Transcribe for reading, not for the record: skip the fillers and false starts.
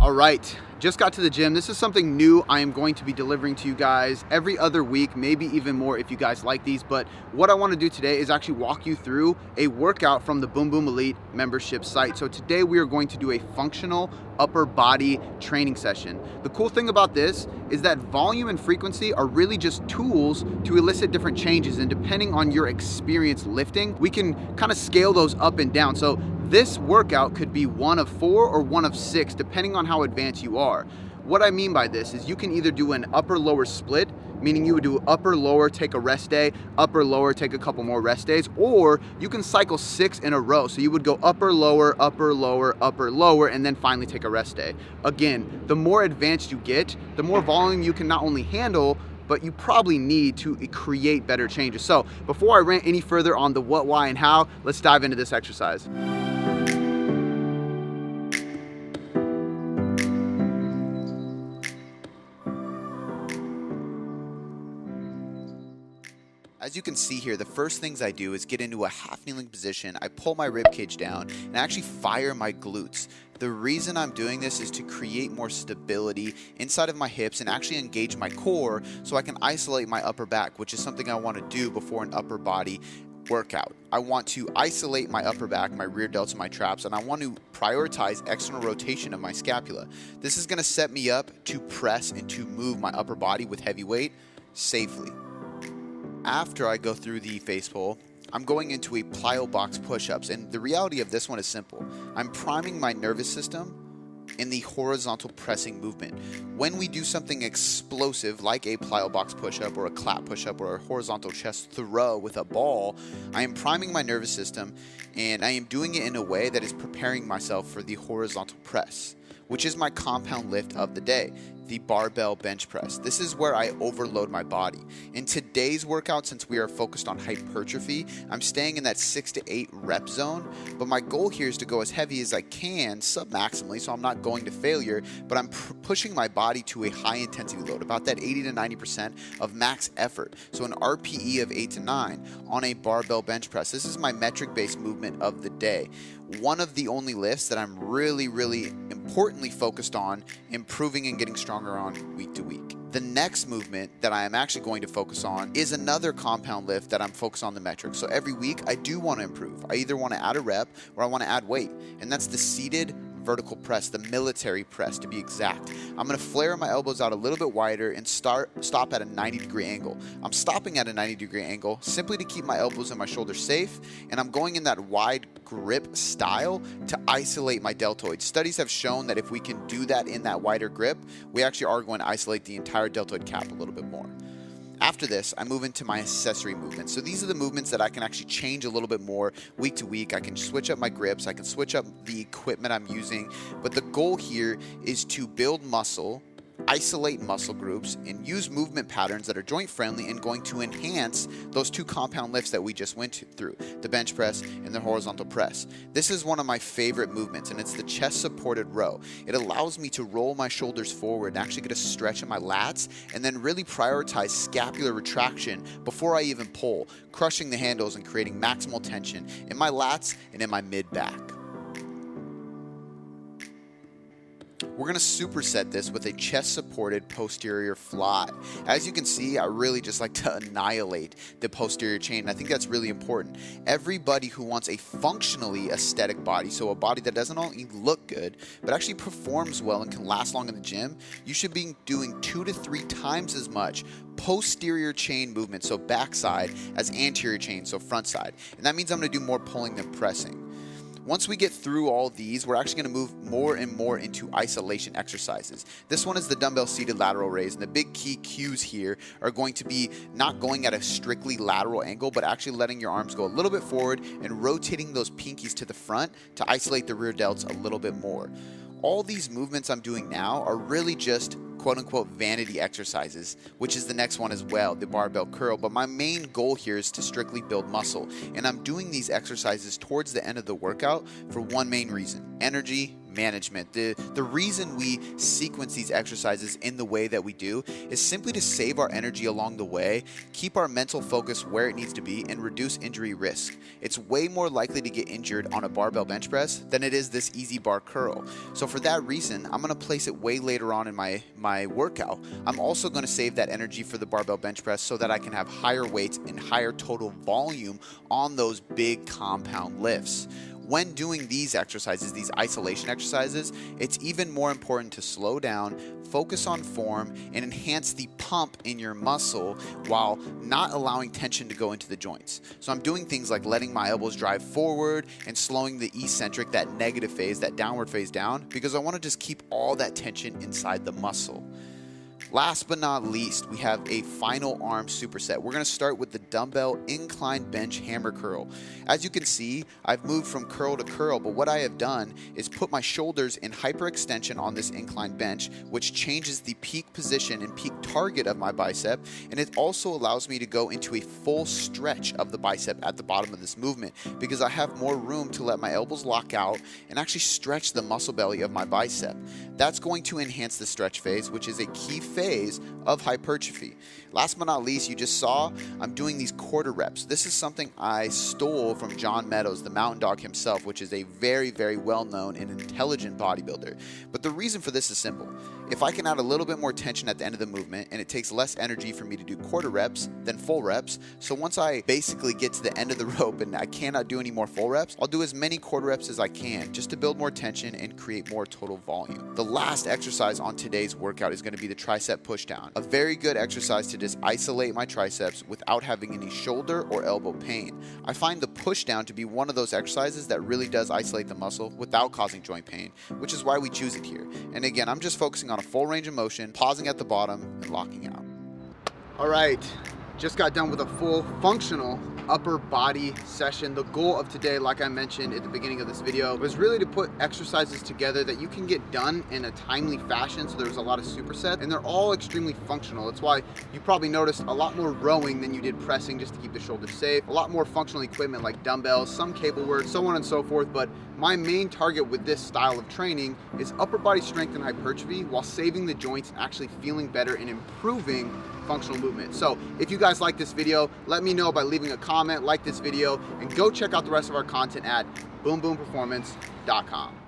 All right, just got to the gym. This is something new I am going to be delivering to you guys every other week, maybe even more if you guys like these. But what I want to do today is actually walk you through a workout from the Boom Boom Elite membership site. So today we are going to do a functional upper body training session. The cool thing about this is that volume and frequency are really just tools to elicit different changes, and depending on your experience lifting, we can kind of scale those up and down. So this workout could be one of 4 or one of 6, depending on how advanced you are. What I mean by this is you can either do an upper lower split, meaning you would do upper lower, take a rest day, upper lower, take a couple more rest days, or you can cycle 6 in a row. So you would go upper lower, upper lower, upper lower, and then finally take a rest day. Again, the more advanced you get, the more volume you can not only handle, but you probably need to create better changes. So before I rant any further on the what, why, and how, let's dive into this exercise. As you can see here, the first things I do is get into a half kneeling position. I pull my rib cage down and I actually fire my glutes. The reason I'm doing this is to create more stability inside of my hips and actually engage my core so I can isolate my upper back, which is something I want to do before an upper body workout. I want to isolate my upper back, my rear delts, and my traps, and I want to prioritize external rotation of my scapula. This is going to set me up to press and to move my upper body with heavy weight safely. After I go through the face pull, I'm going into a Plyo Box Push Ups, and the reality of this one is simple. I'm priming my nervous system in the horizontal pressing movement. When we do something explosive like a Plyo Box Push Up or a clap push up or a horizontal chest throw with a ball, I am priming my nervous system and I am doing it in a way that is preparing myself for the horizontal press, which is my compound lift of the day, the barbell bench press. This is where I overload my body. In today's workout, since we are focused on hypertrophy, I'm staying in that 6 to 8 rep zone, but my goal here is to go as heavy as I can, sub-maximally, so I'm not going to failure, but I'm pushing my body to a high intensity load, about that 80 to 90% of max effort. So an RPE of 8 to 9 on a barbell bench press. This is my metric-based movement of the day. One of the only lifts that I'm really importantly focused on improving and getting stronger on week to week. The next movement that I am actually going to focus on is another compound lift that I'm focused on the metrics. So every week I do want to improve. I either want to add a rep or I want to add weight, and that's the seated vertical press, the military press to be exact. I'm going to flare my elbows out a little bit wider and stop at a 90-degree angle. I'm stopping at a 90-degree angle simply to keep my elbows and my shoulders safe, and I'm going in that wide grip style to isolate my deltoid. Studies have shown that if we can do that in that wider grip, we actually are going to isolate the entire deltoid cap a little bit more. After this, I move into my accessory movements. So these are the movements that I can actually change a little bit more week to week. I can switch up my grips, I can switch up the equipment I'm using, but the goal here is to build muscle, isolate muscle groups, and use movement patterns that are joint friendly and going to enhance those 2 compound lifts that we just went through, the bench press and the horizontal press. This is one of my favorite movements, and it's the chest supported row. It allows me to roll my shoulders forward and actually get a stretch in my lats and then really prioritize scapular retraction before I even pull, crushing the handles and creating maximal tension in my lats and in my mid back. We're going to superset this with a chest-supported posterior fly. As you can see, I really just like to annihilate the posterior chain, and I think that's really important. Everybody who wants a functionally aesthetic body, so a body that doesn't only look good, but actually performs well and can last long in the gym, you should be doing 2 to 3 times as much posterior chain movement, so backside, as anterior chain, so front side. And that means I'm going to do more pulling than pressing. Once we get through all these, we're actually going to move more and more into isolation exercises. This one is the dumbbell seated lateral raise, and the big key cues here are going to be not going at a strictly lateral angle, but actually letting your arms go a little bit forward and rotating those pinkies to the front to isolate the rear delts a little bit more. All these movements I'm doing now are really just quote-unquote vanity exercises, which is the next one as well, the barbell curl. But my main goal here is to strictly build muscle, and I'm doing these exercises towards the end of the workout for one main reason: energy management. The reason we sequence these exercises in the way that we do is simply to save our energy along the way, keep our mental focus where it needs to be, and reduce injury risk. It's way more likely to get injured on a barbell bench press than it is this easy bar curl. So for that reason, I'm going to place it way later on in my workout. I'm also going to save that energy for the barbell bench press so that I can have higher weights and higher total volume on those big compound lifts. When doing these exercises, these isolation exercises, it's even more important to slow down, focus on form, and enhance the pump in your muscle while not allowing tension to go into the joints. So I'm doing things like letting my elbows drive forward and slowing the eccentric, that negative phase, that downward phase down, because I want to just keep all that tension inside the muscle. Last but not least, we have a final arm superset. We're going to start with the dumbbell incline bench hammer curl. As you can see, I've moved from curl to curl, but what I have done is put my shoulders in hyperextension on this incline bench, which changes the peak position and peak target of my bicep, and it also allows me to go into a full stretch of the bicep at the bottom of this movement because I have more room to let my elbows lock out and actually stretch the muscle belly of my bicep. That's going to enhance the stretch phase, which is a key phase of hypertrophy. Last but not least, you just saw I'm doing these quarter reps. This is something I stole from John Meadows, the mountain dog himself, which is a very, very well-known and intelligent bodybuilder. But the reason for this is simple. If I can add a little bit more tension at the end of the movement, and it takes less energy for me to do quarter reps than full reps, so once I basically get to the end of the rope and I cannot do any more full reps, I'll do as many quarter reps as I can just to build more tension and create more total volume. The last exercise on today's workout is going to be the tricep pushdown, a very good exercise to just isolate my triceps without having any shoulder or elbow pain. I find the pushdown to be one of those exercises that really does isolate the muscle without causing joint pain, which is why we choose it here. And again, I'm just focusing on a full range of motion, pausing at the bottom and locking out. All right, just got done with a full functional upper body session. The goal of today, like I mentioned at the beginning of this video, was really to put exercises together that you can get done in a timely fashion. So there's a lot of supersets and they're all extremely functional. That's why you probably noticed a lot more rowing than you did pressing, just to keep the shoulders safe, a lot more functional equipment like dumbbells, some cable work, so on and so forth. But my main target with this style of training is upper body strength and hypertrophy while saving the joints and actually feeling better and improving functional movement. So if you guys like this video, let me know by leaving a comment, like this video, and go check out the rest of our content at boomboomperformance.com.